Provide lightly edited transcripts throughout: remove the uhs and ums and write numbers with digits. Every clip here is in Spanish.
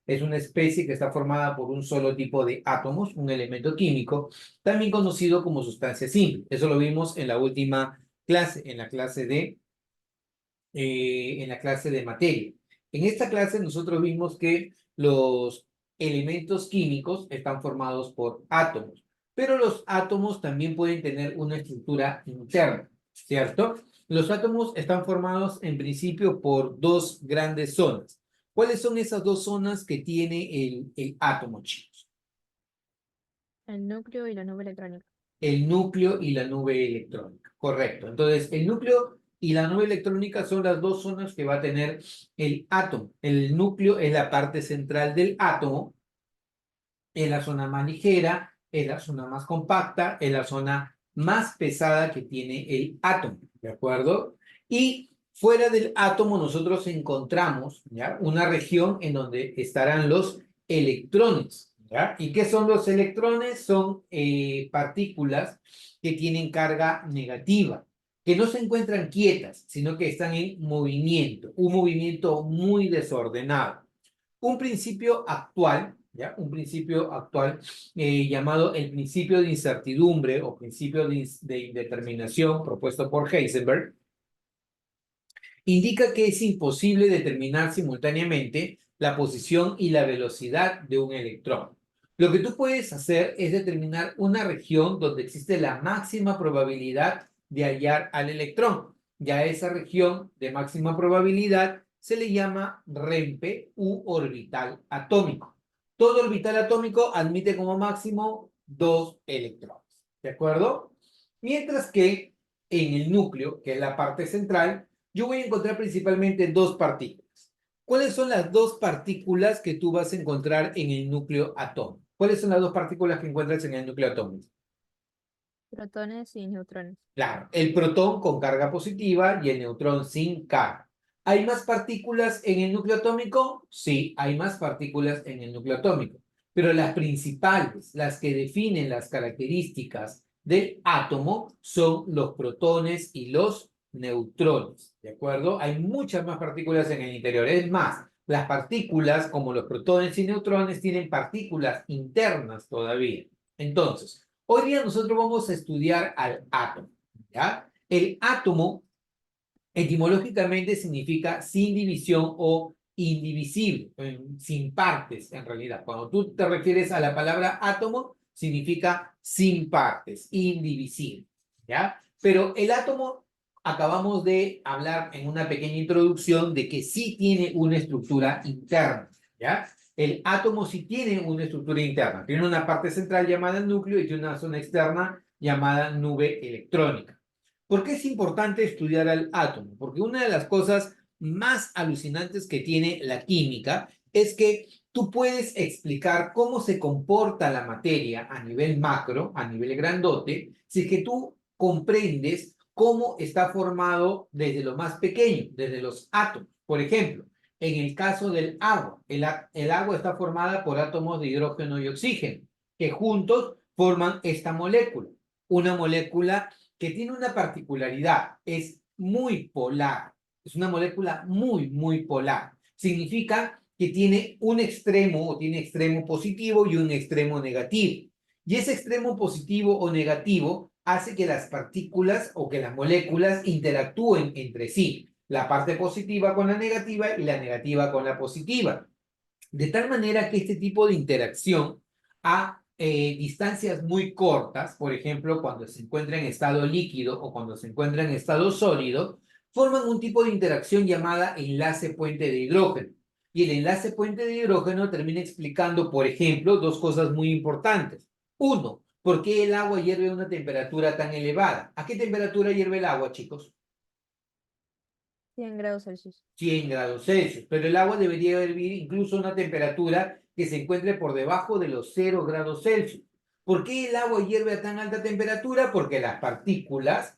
es una especie que está formada por un solo tipo de átomos, un elemento químico, también conocido como sustancia simple. Eso lo vimos en la última clase, en la clase de materia. En esta clase nosotros vimos que los elementos químicos están formados por átomos, pero los átomos también pueden tener una estructura interna, ¿cierto? Los átomos están formados en principio por dos grandes zonas. ¿Cuáles son esas dos zonas que tiene el átomo, chicos? El núcleo y la nube electrónica. El núcleo y la nube electrónica. Correcto. Entonces, el núcleo y la nube electrónica son las dos zonas que va a tener el átomo. El núcleo es la parte central del átomo, es la zona más ligera, es la zona más compacta, es la zona más pesada que tiene el átomo, ¿de acuerdo? Y fuera del átomo nosotros encontramos, ¿ya?, una región en donde estarán los electrones, ¿ya? ¿Y qué son los electrones? Son partículas que tienen carga negativa, que no se encuentran quietas, sino que están en movimiento, un movimiento muy desordenado. Un principio actual, ¿ya? Un principio actual llamado el principio de incertidumbre o principio de indeterminación propuesto por Heisenberg, indica que es imposible determinar simultáneamente la posición y la velocidad de un electrón. Lo que tú puedes hacer es determinar una región donde existe la máxima probabilidad de hallar al electrón. Ya esa región de máxima probabilidad se le llama REMPE u orbital atómico. Todo orbital atómico admite como máximo dos electrones. ¿De acuerdo? Mientras que en el núcleo, que es la parte central, yo voy a encontrar principalmente dos partículas. ¿Cuáles son las dos partículas que tú vas a encontrar en el núcleo atómico? ¿Cuáles son las dos partículas que encuentras en el núcleo atómico? Protones y neutrones. Claro, el protón con carga positiva y el neutrón sin carga. ¿Hay más partículas en el núcleo atómico? Sí, hay más partículas en el núcleo atómico. Pero las principales, las que definen las características del átomo, son los protones y los neutrones. ¿De acuerdo? Hay muchas más partículas en el interior. Es más, las partículas, como los protones y neutrones, tienen partículas internas todavía. Entonces, hoy día nosotros vamos a estudiar al átomo, ¿ya? El átomo etimológicamente significa sin división o indivisible, sin partes en realidad. Cuando tú te refieres a la palabra átomo, significa sin partes, indivisible, ¿ya? Pero el átomo, acabamos de hablar en una pequeña introducción de que sí tiene una estructura interna, ¿ya? El átomo sí tiene una estructura interna, tiene una parte central llamada núcleo y tiene una zona externa llamada nube electrónica. ¿Por qué es importante estudiar al átomo? Porque una de las cosas más alucinantes que tiene la química es que tú puedes explicar cómo se comporta la materia a nivel macro, a nivel grandote, si es que tú comprendes cómo está formado desde lo más pequeño, desde los átomos. Por ejemplo, en el caso del agua, el agua está formada por átomos de hidrógeno y oxígeno, que juntos forman esta molécula, una molécula que tiene una particularidad, es muy polar, es una molécula muy, muy polar. Significa que tiene un extremo o tiene extremo positivo y un extremo negativo. Y ese extremo positivo o negativo hace que las partículas o que las moléculas interactúen entre sí, la parte positiva con la negativa y la negativa con la positiva. De tal manera que este tipo de interacción a distancias muy cortas, por ejemplo, cuando se encuentra en estado líquido o cuando se encuentra en estado sólido, forman un tipo de interacción llamada enlace puente de hidrógeno. Y el enlace puente de hidrógeno termina explicando, por ejemplo, dos cosas muy importantes. Uno, ¿por qué el agua hierve a una temperatura tan elevada? ¿A qué temperatura hierve el agua, chicos? 100 grados Celsius. 100 grados Celsius, pero el agua debería hervir incluso a una temperatura que se encuentre por debajo de los 0 grados Celsius. ¿Por qué el agua hierve a tan alta temperatura? Porque las partículas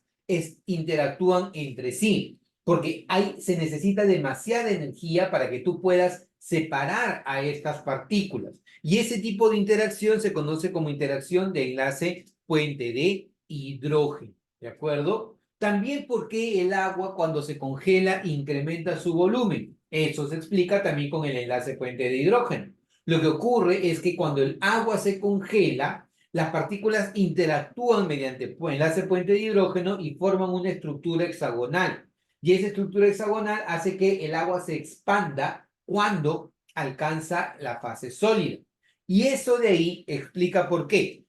interactúan entre sí, porque se necesita demasiada energía para que tú puedas separar a estas partículas. Y ese tipo de interacción se conoce como interacción de enlace puente de hidrógeno, ¿de acuerdo? También porque el agua cuando se congela incrementa su volumen. Eso se explica también con el enlace puente de hidrógeno. Lo que ocurre es que cuando el agua se congela, las partículas interactúan mediante enlace puente de hidrógeno y forman una estructura hexagonal. Y esa estructura hexagonal hace que el agua se expanda cuando alcanza la fase sólida. Y eso de ahí explica por qué.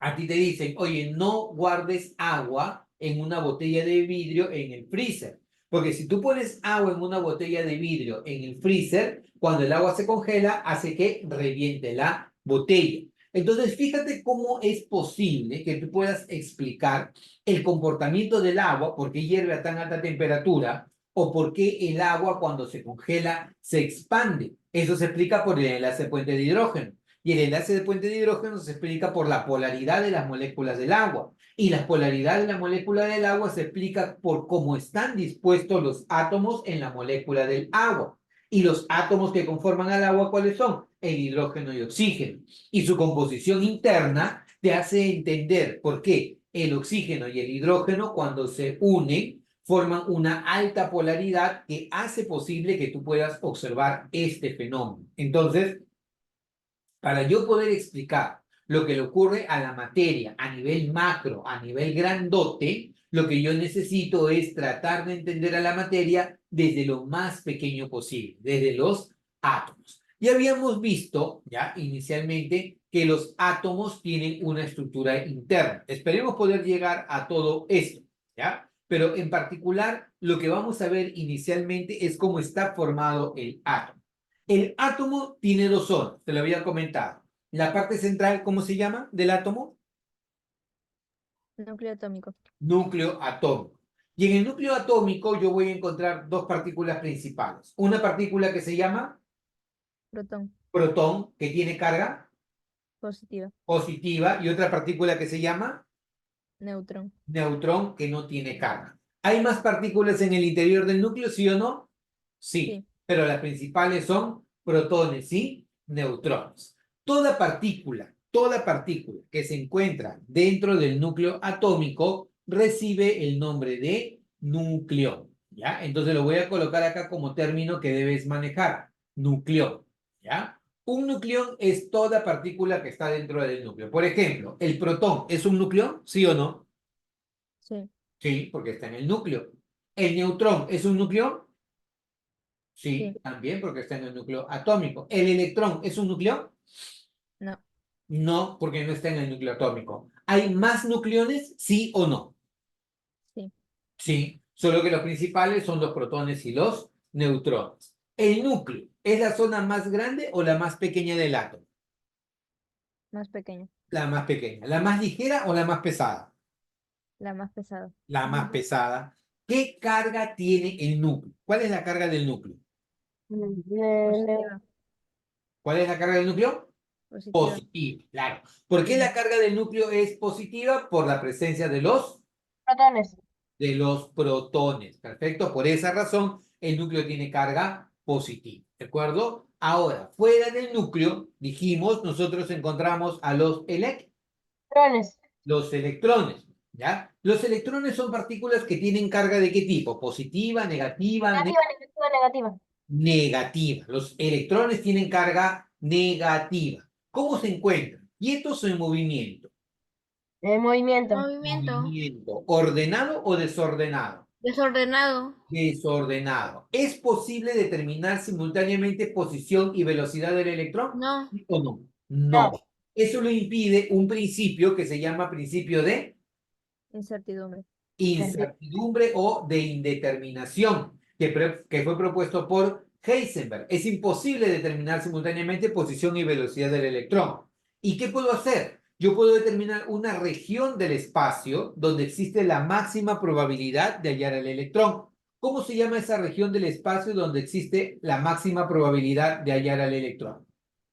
A ti te dicen, oye, no guardes agua en una botella de vidrio en el freezer. Porque si tú pones agua en una botella de vidrio en el freezer, cuando el agua se congela, hace que reviente la botella. Entonces, fíjate cómo es posible que tú puedas explicar el comportamiento del agua, por qué hierve a tan alta temperatura, o por qué el agua cuando se congela se expande. Eso se explica por el enlace puente de hidrógeno. Y el enlace de puente de hidrógeno se explica por la polaridad de las moléculas del agua. Y la polaridad de la molécula del agua se explica por cómo están dispuestos los átomos en la molécula del agua. Y los átomos que conforman al agua, ¿cuáles son? El hidrógeno y oxígeno. Y su composición interna te hace entender por qué el oxígeno y el hidrógeno, cuando se unen, forman una alta polaridad que hace posible que tú puedas observar este fenómeno. Entonces, para yo poder explicar lo que le ocurre a la materia a nivel macro, a nivel grandote, lo que yo necesito es tratar de entender a la materia desde lo más pequeño posible, desde los átomos. Ya habíamos visto, ya inicialmente, que los átomos tienen una estructura interna. Esperemos poder llegar a todo esto, ¿ya? Pero en particular, lo que vamos a ver inicialmente es cómo está formado el átomo. El átomo tiene dos zonas, te lo había comentado. La parte central, ¿cómo se llama? Del átomo, Núcleo atómico. núcleo atómico. Y en el núcleo atómico yo voy a encontrar dos partículas principales. Una partícula que se llama Protón. protón, que tiene carga Positiva. positiva, y otra partícula que se llama Neutrón. neutrón, que no tiene carga. ¿Hay más partículas en el interior del núcleo, sí o no? Sí, Sí. pero las principales son protones y neutrones. Toda partícula que se encuentra dentro del núcleo atómico recibe el nombre de núcleo, ¿ya? Entonces lo voy a colocar acá como término que debes manejar, núcleo, ¿ya? Un nucleón es toda partícula que está dentro del núcleo. Por ejemplo, ¿el protón es un núcleo? ¿Sí o no? Sí. Sí, porque está en el núcleo. ¿El neutrón es un núcleo? Sí, Sí. también porque está en el núcleo atómico. ¿El electrón es un núcleo? No. No, porque no está en el núcleo atómico. ¿Hay más nucleones? Sí o no. Sí. Sí, solo que los principales son los protones y los neutrones. ¿El núcleo es la zona más grande o la más pequeña del átomo? Más pequeño. La más pequeña. ¿La más ligera o la más pesada? La más pesada. La más pesada. ¿Qué carga tiene el núcleo? ¿Cuál es la carga del núcleo? Positiva. ¿Cuál es la carga del núcleo? Positiva. Positiva, claro. ¿Por qué la carga del núcleo es positiva? Por la presencia Protones. de los protones. Perfecto. Por esa razón, el núcleo tiene carga positiva. ¿De acuerdo? Ahora, fuera del núcleo, dijimos, nosotros encontramos a Protones. los electrones. ¿Ya? Los electrones son partículas que tienen carga ¿de qué tipo? Positiva, negativa, Negativa, negativa, negativa. negativa. Los electrones tienen carga negativa. ¿Cómo se encuentran? ¿Quietos o en movimiento? Movimiento. Movimiento. Movimiento. ¿Ordenado o desordenado? Desordenado. Desordenado. ¿Es posible determinar simultáneamente posición y velocidad del electrón? No. ¿Sí o no? No. No. Eso lo impide un principio que se llama principio de Incertidumbre. incertidumbre o de indeterminación, que fue propuesto por Heisenberg. Es imposible determinar simultáneamente posición y velocidad del electrón. ¿Y qué puedo hacer? Yo puedo determinar una región del espacio donde existe la máxima probabilidad de hallar el electrón. ¿Cómo se llama esa región del espacio donde existe la máxima probabilidad de hallar al electrón?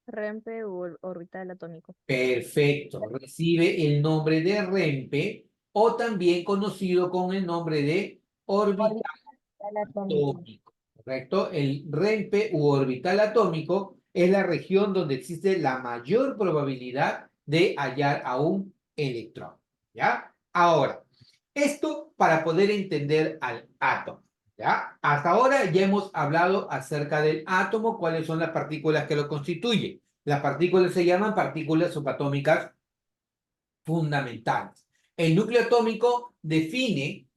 Rempe u orbital atómico. Perfecto. Recibe el nombre de REMPE o también conocido con el nombre de orbital Orbital atómico. atómico. ¿Correcto? El REMPE u orbital atómico es la región donde existe la mayor probabilidad de hallar a un electrón. ¿Ya? Ahora, esto para poder entender al átomo. ¿Ya? Hasta ahora ya hemos hablado acerca del átomo, cuáles son las partículas que lo constituyen. Las partículas se llaman partículas subatómicas fundamentales. El núcleo atómico define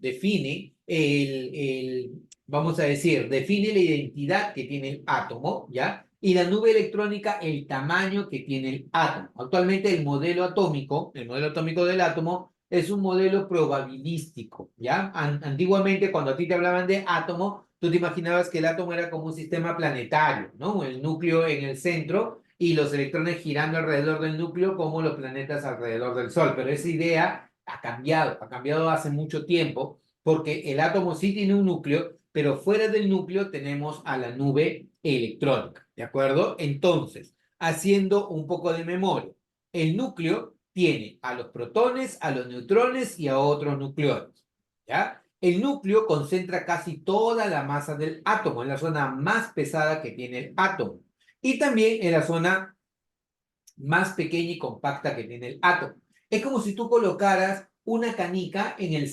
vamos a decir, define la identidad que tiene el átomo, ¿ya? Y la nube electrónica, el tamaño que tiene el átomo. Actualmente el modelo atómico del átomo, es un modelo probabilístico, ¿ya? Antiguamente, cuando a ti te hablaban de átomo, tú te imaginabas que el átomo era como un sistema planetario, ¿no? El núcleo en el centro y los electrones girando alrededor del núcleo como los planetas alrededor del Sol. Pero esa idea ha cambiado hace mucho tiempo, porque el átomo sí tiene un núcleo, pero fuera del núcleo tenemos a la nube electrónica, ¿de acuerdo? Entonces, haciendo un poco de memoria, el núcleo tiene a los protones, a los neutrones y a otros nucleones, ¿ya? El núcleo concentra casi toda la masa del átomo, en la zona más pesada que tiene el átomo, y también en la zona más pequeña y compacta que tiene el átomo. Es como si tú colocaras una canica en el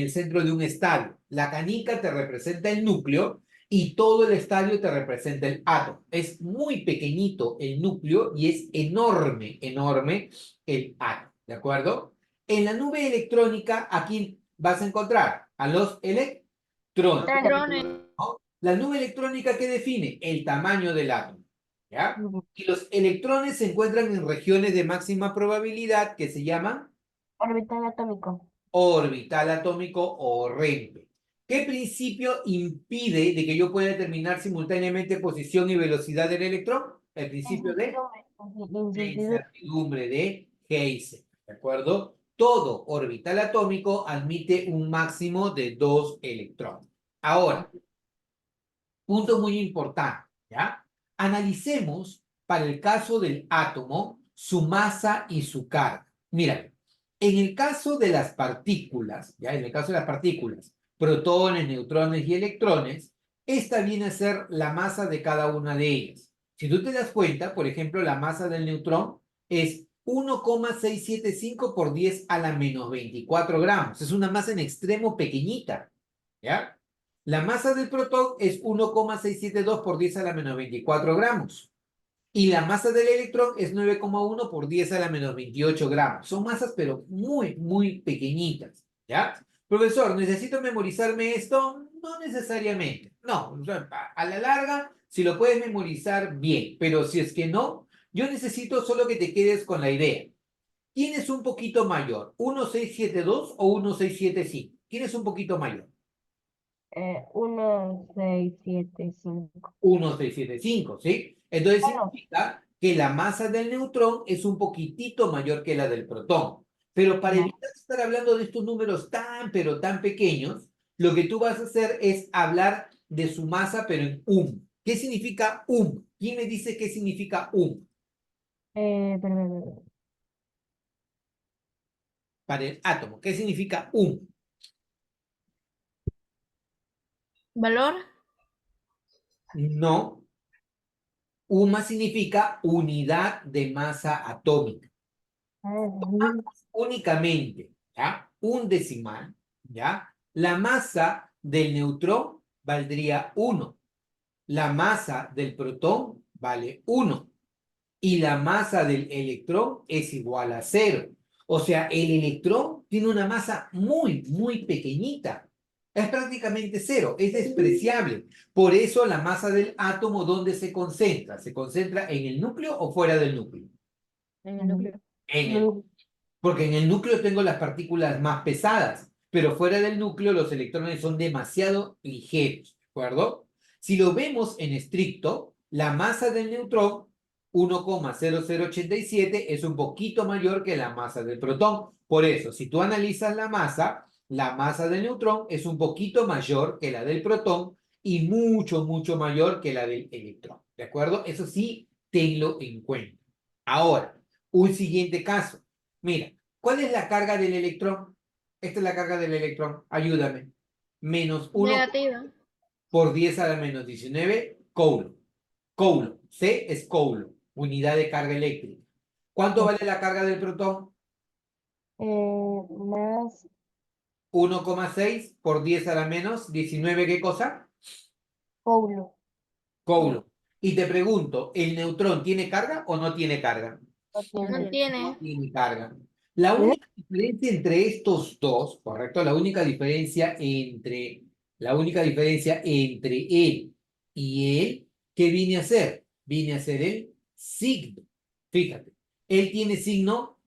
centro de un estadio. La canica te representa el núcleo y todo el estadio te representa el átomo. Es muy pequeñito el núcleo y es enorme, enorme el átomo. ¿De acuerdo? En la nube electrónica, ¿a quién vas a encontrar? A los electrones. Electrones. ¿No? La nube electrónica, ¿qué define? El tamaño del átomo. ¿Ya? Y los electrones se encuentran en regiones de máxima probabilidad que se llaman Orbital atómico. orbital atómico o REMPE. ¿Qué principio impide de que yo pueda determinar simultáneamente posición y velocidad del electrón? El principio de incertidumbre de Heisenberg, ¿de acuerdo? Todo orbital atómico admite un máximo de 2 electrones. Ahora, punto muy importante, ¿ya? Analicemos para el caso del átomo su masa y su carga. Mira, en el caso de las partículas, ¿ya? En el caso de las partículas, protones, neutrones y electrones, esta viene a ser la masa de cada una de ellas. Si tú te das cuenta, por ejemplo, la masa del neutrón es 1,675 por 10 a la menos 24 gramos. Es una masa en extremo pequeñita, ¿ya? La masa del protón es 1,672 por 10 a la menos 24 gramos. Y la masa del electrón es 9,1 por 10 a la menos 28 gramos. Son masas, pero muy, muy pequeñitas. ¿Ya? Profesor, ¿necesito memorizarme esto? No necesariamente. No, a la larga, si lo puedes memorizar, bien. Pero si es que no, yo necesito solo que te quedes con la idea. ¿Quién es un poquito mayor? ¿1672 o 1675? ¿Quién es un poquito mayor? 1675. 1675, ¿sí? Entonces Claro. significa que la masa del neutrón es un poquitito mayor que la del protón. Pero para Ya. evitar estar hablando de estos números tan, pero tan pequeños, lo que tú vas a hacer es hablar de su masa, pero en ¿Qué significa ¿Quién me dice qué significa Pero, para el átomo? ¿Qué significa Valor. No, UMA significa unidad de masa atómica. Únicamente, ¿ya? Un decimal, ¿ya? La masa del neutrón valdría 1. La masa del protón vale 1. Y la masa del electrón es igual a 0. O sea, el electrón tiene una masa muy, muy pequeñita. Es prácticamente 0, es despreciable. Por eso la masa del átomo, ¿dónde se concentra? ¿Se concentra en el núcleo o fuera del núcleo? En el núcleo. En el Porque en el núcleo tengo las partículas más pesadas, pero fuera del núcleo los electrones son demasiado ligeros, ¿de acuerdo? Si lo vemos en estricto, la masa del neutrón, 1,0087, es un poquito mayor que la masa del protón. Por eso, si tú analizas la masa del neutrón es un poquito mayor que la del protón y mucho, mucho mayor que la del electrón, ¿de acuerdo? Eso sí, tenlo en cuenta. Ahora, un siguiente caso. Mira, ¿cuál es la carga del electrón? Esta es la carga del electrón. Ayúdame. Menos 1 Negativa. por 10 a la menos 19 coulomb. Coulomb. C es coulomb. Unidad de carga eléctrica. ¿Cuánto vale la carga del protón? más 1,6 por 10 a la menos 19, ¿qué cosa? Coulomb. Coulomb. Y te pregunto, ¿el neutrón tiene carga o no tiene carga? No No tiene. tiene. No tiene carga. La ¿Eh? única diferencia entre estos dos, ¿correcto? La única diferencia entre él y él, ¿qué viene a ser? Viene a ser el signo. Fíjate, él tiene signo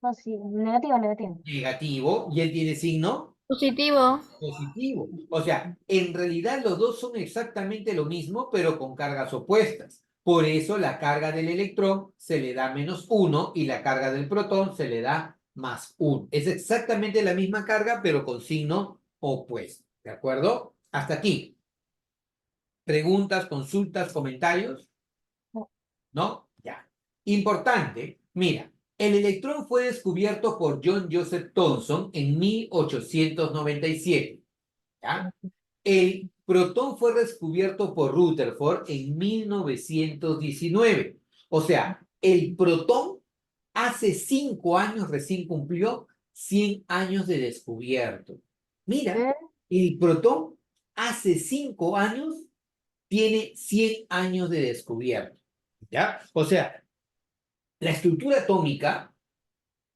No, sí. Negativo, negativo. negativo y él tiene signo Positivo. positivo. O sea, en realidad los dos son exactamente lo mismo, pero con cargas opuestas. Por eso la carga del electrón se le da -1 y la carga del protón se le da +1. Es exactamente la misma carga, pero con signo opuesto. ¿De acuerdo? Hasta aquí. ¿Preguntas, consultas, comentarios? No. ¿No? Ya. Importante, mira, el electrón fue descubierto por John Joseph Thomson en 1897. ¿Ya? El protón fue descubierto por Rutherford en 1919. O sea, el protón hace 5 años recién cumplió 100 años de descubierto. Mira, ¿Eh? el protón hace 5 años tiene 100 años de descubierto. ¿Ya? O sea, la estructura atómica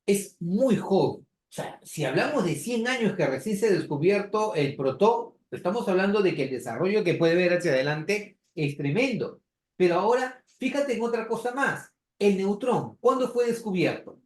es muy joven. O sea, si hablamos de 100 años que recién se ha descubierto el protón, estamos hablando de que el desarrollo que puede ver hacia adelante es tremendo. Pero ahora, fíjate en otra cosa más. El neutrón, ¿cuándo fue descubierto?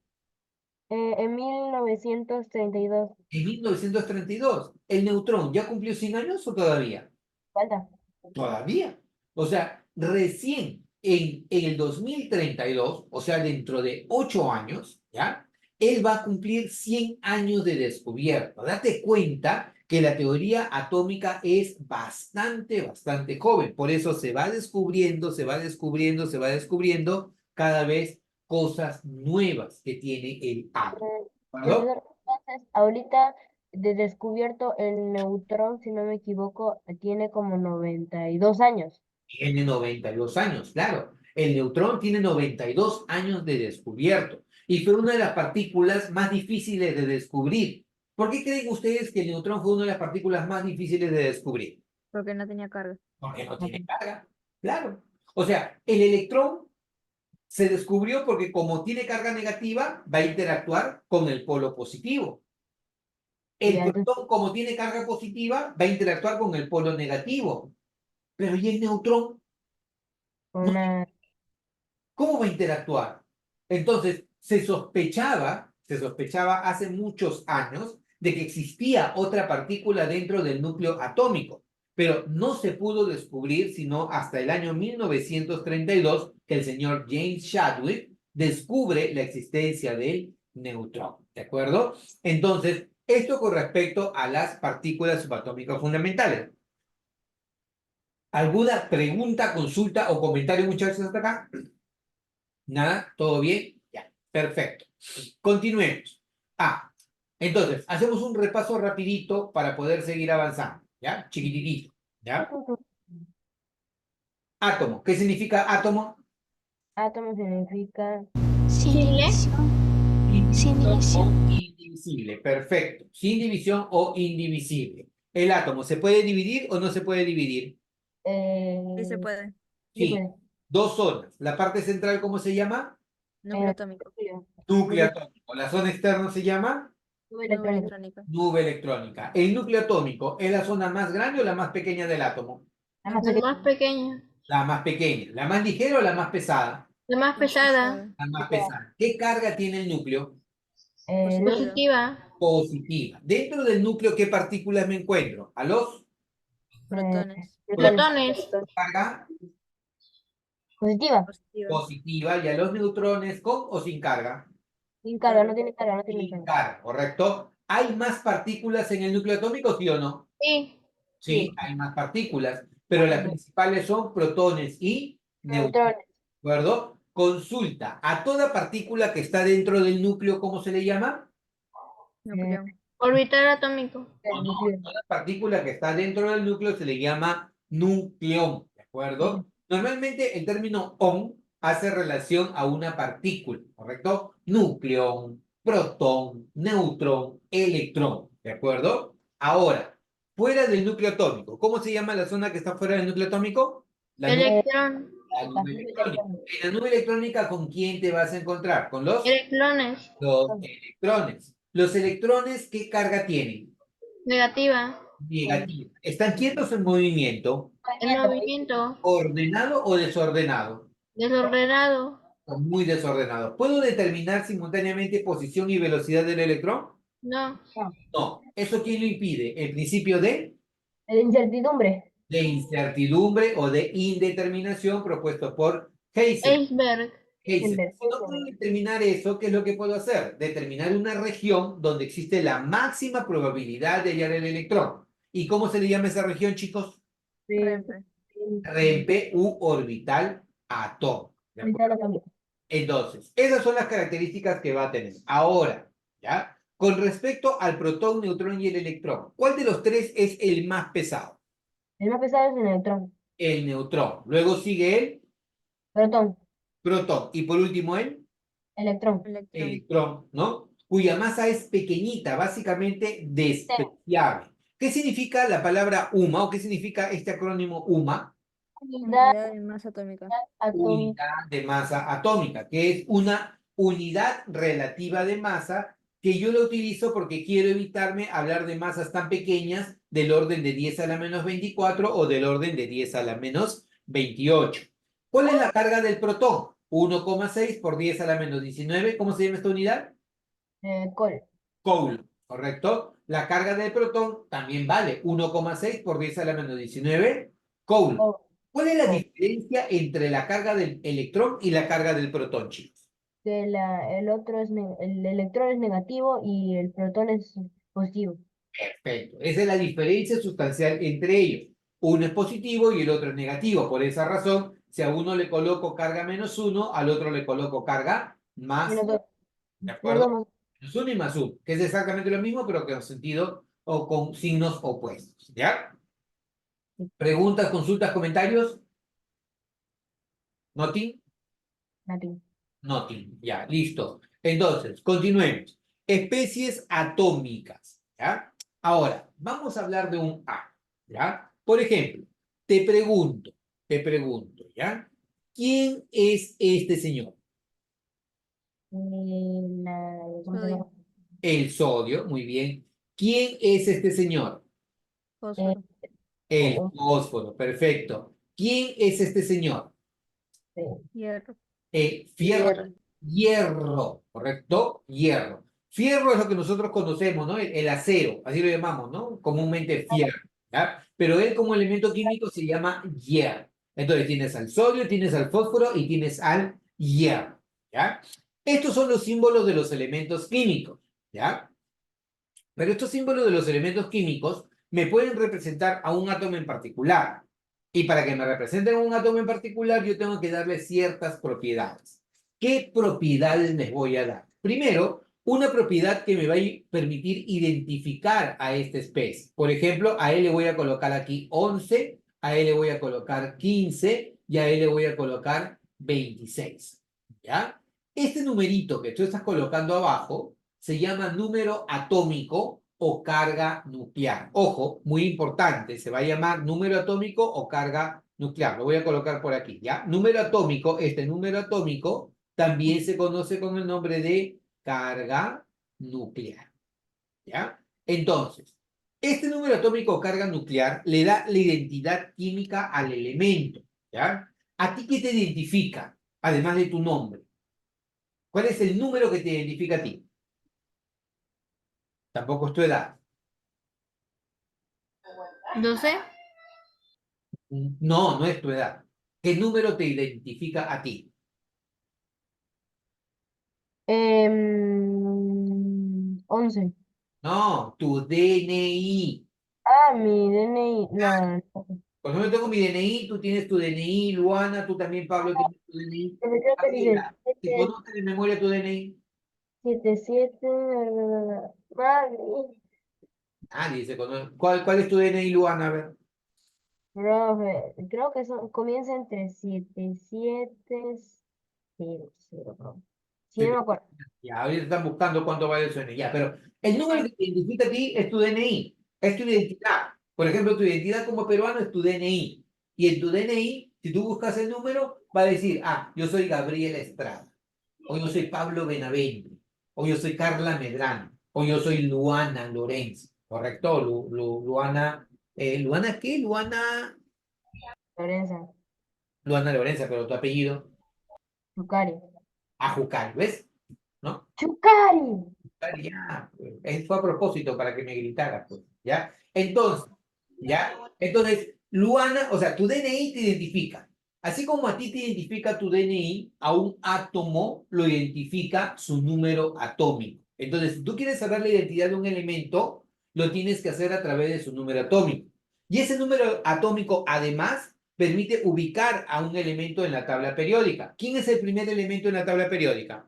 En 1932. En 1932. ¿El neutrón ya cumplió 100 años o todavía? Falta. Todavía. O sea, recién en el 2032, o sea, dentro de 8 años, ¿ya? Él va a cumplir 100 años de descubierto. Date cuenta que la teoría atómica es bastante joven. Por eso se va descubriendo, se va descubriendo, se va descubriendo cada vez cosas nuevas que tiene el átomo. ¿De Profesor, entonces, ahorita de descubierto el neutrón, si no me equivoco, tiene como 92 años. Tiene 92 años, claro. El neutrón tiene 92 años de descubierto y fue una de las partículas más difíciles de descubrir. ¿Por qué creen ustedes que el neutrón fue una de las partículas más difíciles de descubrir? Porque no tenía carga. Porque no tiene Ujú. carga, claro. O sea, el electrón se descubrió porque como tiene carga negativa, va a interactuar con el polo positivo. El Ya, entonces, protón, como tiene carga positiva, va a interactuar con el polo negativo. Pero ¿y el neutrón? No. una... ¿Cómo va a interactuar? Entonces, se sospechaba hace muchos años de que existía otra partícula dentro del núcleo atómico, pero no se pudo descubrir sino hasta el año 1932 que el señor James Chadwick descubre la existencia del neutrón, ¿de acuerdo? Entonces, esto con respecto a las partículas subatómicas fundamentales. ¿Alguna pregunta, consulta o comentario, muchachos, hasta acá? ¿Nada? ¿Todo bien? Ya, perfecto. Continuemos. Entonces, hacemos un repaso rapidito para poder seguir avanzando, ¿ya? Chiquititito, ¿ya? Átomo. ¿Qué significa átomo? Átomo significa... Sin Chile. división, sin O división. indivisible, perfecto. Sin división o indivisible. ¿El átomo se puede dividir o no se puede dividir? Sí se Eh, puede. sí, Sí. pues, Dos zonas. La parte central, ¿cómo se llama? Núcleo atómico. núcleo. Núcleo Núcleo atómico. La zona externa se llama Nube electrónico. electrónica. nube electrónica. ¿El núcleo atómico es la zona más grande o la más pequeña del átomo? La más La pequeña. más pequeña. La más pequeña. ¿La más ligera o la más pesada? La más pesada. La más pesada. ¿Qué carga tiene el núcleo? No, Positiva. Positiva. Positiva. Dentro del núcleo, ¿qué partículas me encuentro? ¿A los? Protones. protones. Protones. Carga Positiva. Positiva. positiva. ¿Y a los neutrones con o sin carga? Sin carga, no tiene carga, no tiene Sin carga. carga, ¿correcto? ¿Hay más partículas en el núcleo atómico, sí o no? Sí. Sí, hay más partículas, pero las principales son protones y neutrones. Neutrones. ¿De acuerdo? Consulta, a toda partícula que está dentro del núcleo, ¿cómo se le llama? Núcleo. Orbital atómico. Núcleo. Toda partícula que está dentro del núcleo se le llama núcleo, ¿de acuerdo? Normalmente el término on hace relación a una partícula, ¿correcto? Núcleo, protón, neutrón, electrón. ¿De acuerdo? Ahora, fuera del núcleo atómico. ¿Cómo se llama la zona que está fuera del núcleo atómico? La nube, Electrón. la nube electrónica. En la nube electrónica, ¿con quién te vas a encontrar? Con los Electrones. electrones. Los electrones, ¿qué carga tienen? Negativa. Negativa. ¿Están quietos o en movimiento? En movimiento. ¿Ordenado o desordenado? Desordenado. O muy desordenado. ¿Puedo determinar simultáneamente posición y velocidad del electrón? No. No. ¿Eso quién lo impide? El principio La incertidumbre. de incertidumbre o de indeterminación propuesto por Heisenberg. Iceberg. Si no puedo determinar eso, ¿qué es lo que puedo hacer? Determinar una región donde existe la máxima probabilidad de hallar el electrón. ¿Y cómo se le llama esa región, chicos? Renfe. REMPE u orbital atómico. ¿De acuerdo? Ahorita lo cambio. Entonces, esas son las características que va a tener. Ahora, ¿ya? Con respecto al protón, neutrón y el electrón, ¿cuál de los tres es el más pesado? El más pesado es el neutrón. El neutrón. Luego sigue el Protón. protón. Y por último el Electrón. Electrón. electrón, ¿no? Cuya masa es pequeñita, básicamente despreciable. ¿Qué significa la palabra UMA o qué significa este acrónimo UMA? Unidad Unidad de masa atómica. atómica. Unidad de masa atómica, que es una unidad relativa de masa que yo lo utilizo porque quiero evitarme hablar de masas tan pequeñas del orden de 10 a la menos 24 o del orden de 10 a la menos 28. ¿Cuál es la carga del protón? 1,6 por 10 a la menos 19. ¿Cómo se llama esta unidad? Col. Coulomb, ¿correcto? La carga del protón también vale 1,6 por 10 a la menos 19 Coulomb. O- ¿Cuál es la o- diferencia entre la carga del electrón y la carga del protón, chicos? que el otro es el electrón es negativo y el protón es positivo. Perfecto. Esa es la diferencia sustancial entre ellos. Uno es positivo y el otro es negativo. Por esa razón, si a uno le coloco carga -1, al otro le coloco carga más, Menos dos. ¿de Menos dos acuerdo? más. -1 y +1, que es exactamente lo mismo, pero con sentido o con signos opuestos. ¿Ya? ¿Preguntas, consultas, comentarios? ¿Noting? Latín. Nothing, ya, listo. Entonces, continuemos. Especies atómicas, ¿ya? Ahora, vamos a hablar de un A, ¿ya? Por ejemplo, ¿ya? ¿Quién es este señor? ¿Cómo se llama? Sodio. El sodio, muy bien. ¿Quién es este señor? Fósforo. El fósforo, perfecto. ¿Quién es este señor? Hierro. Fierro. Hierro, ¿correcto? Hierro. Fierro es lo que nosotros conocemos, ¿no? El acero, así lo llamamos, ¿no? Comúnmente fierro, ¿ya? Pero él como elemento químico se llama hierro. Entonces tienes al sodio, tienes al fósforo y tienes al hierro, ¿ya? Estos son los símbolos de los elementos químicos, ¿ya? Pero estos símbolos de los elementos químicos me pueden representar a un átomo en particular. Y para que me representen un átomo en particular, yo tengo que darle ciertas propiedades. ¿Qué propiedades les voy a dar? Primero, una propiedad que me va a permitir identificar a esta especie. Por ejemplo, a él le voy a colocar aquí 11, a él le voy a colocar 15 y a él le voy a colocar 26. ¿Ya? Este numerito que tú estás colocando abajo se llama número atómico o carga nuclear. Ojo, muy importante, se va a llamar número atómico o carga nuclear. Lo voy a colocar por aquí, ¿ya? Número atómico, este número atómico también se conoce con el nombre de carga nuclear, ¿ya? Entonces, este número atómico o carga nuclear le da la identidad química al elemento, ¿ya? ¿A ti qué te identifica, además de tu nombre? ¿Cuál es el número que te identifica a ti? Tampoco es tu edad. 12. No, no es tu edad. ¿Qué número te identifica a ti? 11. No, tu DNI. Ah, mi DNI. No, no. Cuando yo tengo mi DNI, tú tienes tu DNI, Luana, tú también, Pablo, tienes tu DNI. Creo que dice Gabriela, ¿te conoces de memoria tu DNI? 77. Madre. Nadie se conoce. ¿Cuál es tu DNI, Luana? A ver. Profe, creo que comienza entre 77, 00, bro. Sí, no me acuerdo. Ya, ahorita están buscando cuánto vale su DNI. Ya, pero el número que te identifica a ti es tu DNI, es tu identidad. Por ejemplo, tu identidad como peruano es tu DNI. Y en tu DNI, si tú buscas el número, va a decir, ah, yo soy Gabriela Estrada, o yo soy Pablo Benavente, o yo soy Carla Medrano, o yo soy Luana Lorenzo. ¿Correcto? Luana, ¿Luana qué? Lorenza, Luana Lorenza, pero tu apellido, Chucari. Ajucal, ¿ves? ¿No? ¡Chucari! Ya, pues, fue a propósito para que me gritaras, pues, ¿ya? Entonces, Luana, o sea, tu DNI te identifica. Así como a ti te identifica tu DNI, a un átomo lo identifica su número atómico. Entonces, si tú quieres saber la identidad de un elemento, lo tienes que hacer a través de su número atómico. Y ese número atómico, además, permite ubicar a un elemento en la tabla periódica. ¿Quién es el primer elemento en la tabla periódica?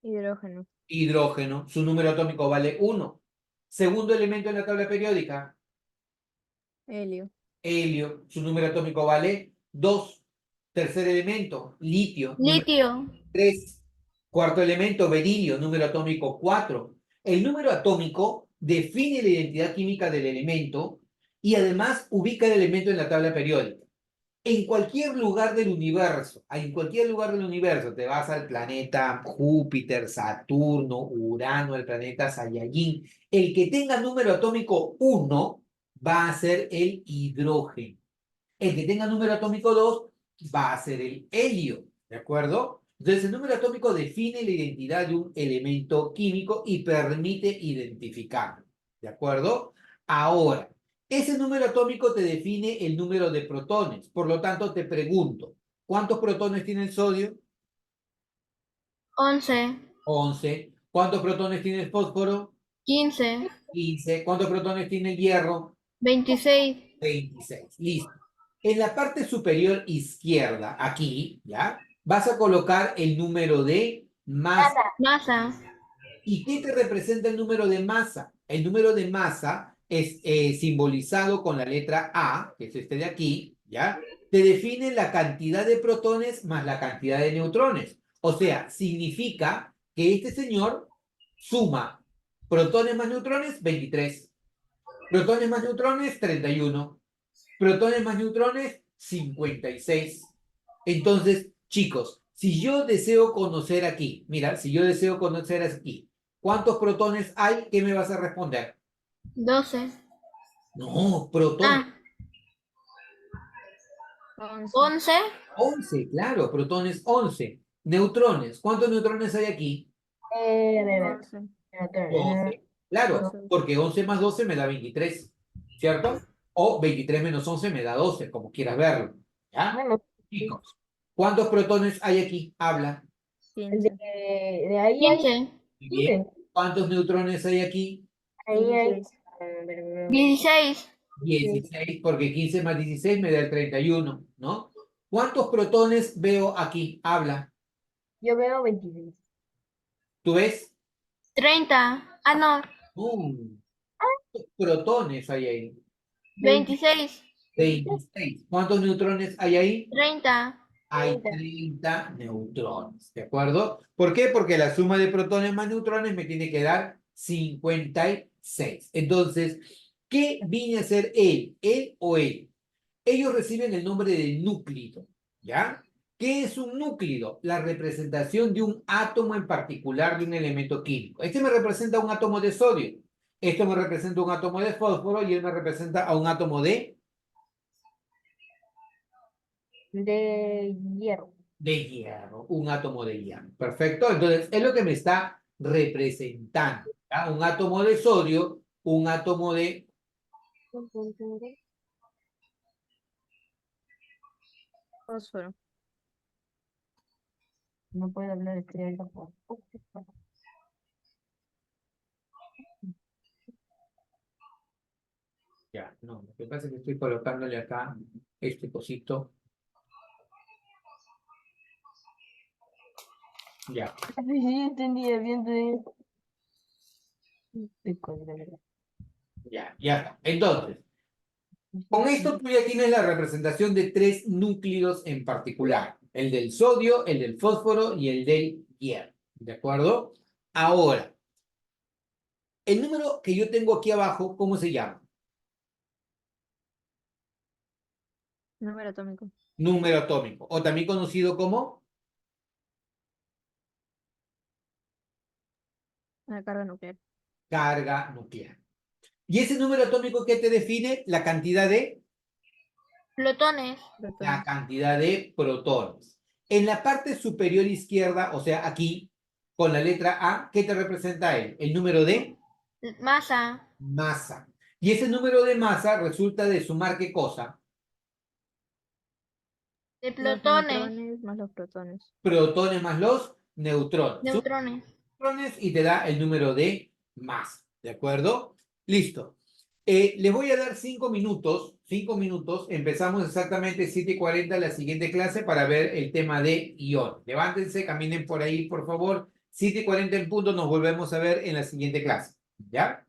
Hidrógeno. Hidrógeno, su número atómico vale 1. Segundo elemento en la tabla periódica, Helio. helio, su número atómico vale 2. Tercer elemento, litio, número Litio. 3. Cuarto elemento, berilio, número atómico 4. El número atómico define la identidad química del elemento y además ubica el elemento en la tabla periódica. En cualquier lugar del universo, te vas al planeta Júpiter, Saturno, Urano, el planeta Saiyajin, el que tenga número atómico 1 va a ser el hidrógeno. El que tenga número atómico 2 va a ser el helio, ¿de acuerdo? Entonces, el número atómico define la identidad de un elemento químico y permite identificarlo, ¿de acuerdo? Ahora, ese número atómico te define el número de protones. Por lo tanto, te pregunto, ¿cuántos protones tiene el sodio? 11. 11. ¿Cuántos protones tiene el fósforo? 15. 15. ¿Cuántos protones tiene el hierro? 26. 26. Listo. En la parte superior izquierda, aquí, ¿ya? Vas a colocar el número de masa. Masa. ¿Y qué te representa el número de masa? El número de masa es simbolizado con la letra A, que es este de aquí, ¿ya? Te define la cantidad de protones más la cantidad de neutrones. O sea, significa que este señor suma protones más neutrones, 23. Protones más neutrones, 31. Protones más neutrones, 56. Entonces, chicos, si yo deseo conocer aquí, mira, si yo deseo conocer aquí, ¿cuántos protones hay? ¿Qué me vas a responder? 12. No, protones, Ah, 11. 11. 11, claro, protones 11. Neutrones, ¿cuántos neutrones hay aquí? A ver, 11. 12. Claro, 12. porque 11 más 12 me da 23, ¿cierto? O 23 menos 11 me da 12, como quieras verlo. ¿Ya? bueno, Chicos, ¿cuántos protones hay aquí? Habla. el 15. de ahí hay 15. Muy bien. 15. ¿Cuántos neutrones hay aquí? Ahí hay. 16. A ver, 16. 16, porque 15 más 16 me da el 31, ¿no? ¿Cuántos protones veo aquí? Habla. yo veo 26. ¿Tú ves? 30. Ah, no. ¿Cuántos protones hay ahí? 26. 26. ¿Cuántos neutrones hay ahí? 30. Hay 30 neutrones, ¿de acuerdo? ¿Por qué? Porque la suma de protones más neutrones me tiene que dar 56. Entonces, ¿qué viene a ser él? ¿Él o él? Ellos reciben el nombre de núclido, ¿ya? ¿Qué es un núclido? La representación de un átomo en particular de un elemento químico. Este me representa un átomo de sodio, esto me representa un átomo de fósforo y él me representa a un átomo De hierro. de hierro, un átomo de hierro. Perfecto, entonces es lo que me está representando, ¿ya? Un átomo de sodio, un átomo de Fósforo. No puedo hablar de estrella. ya, no, lo que pasa es que estoy colocándole acá este cosito. Ya, Sí, entendí, bien, entendí. De verdad. ya está. Entonces, con esto tú ya tienes la representación de 3 núcleos en particular, el del sodio, el del fósforo y el del hierro. ¿De acuerdo? Ahora, el número que yo tengo aquí abajo, ¿cómo se llama? Número atómico. Número atómico, o también conocido como La carga nuclear. carga nuclear. ¿Y ese número atómico qué te define? La cantidad de Plutones. la Protones. cantidad de protones. En la parte superior izquierda, o sea, aquí, con la letra A, ¿qué te representa él? El número de Masa. masa. Y ese número de masa resulta de sumar ¿qué cosa? De Los plutones. neutrones más los protones. Protones más los neutrones. Neutrones. Neutrones y te da el número de masa. ¿De acuerdo? Listo. Les voy a dar 5 minutos. 5 minutos. Empezamos exactamente 7:40 la siguiente clase para ver el tema de ion. Levántense, caminen por ahí, por favor. 7:40 en punto. Nos volvemos a ver en la siguiente clase. ¿Ya?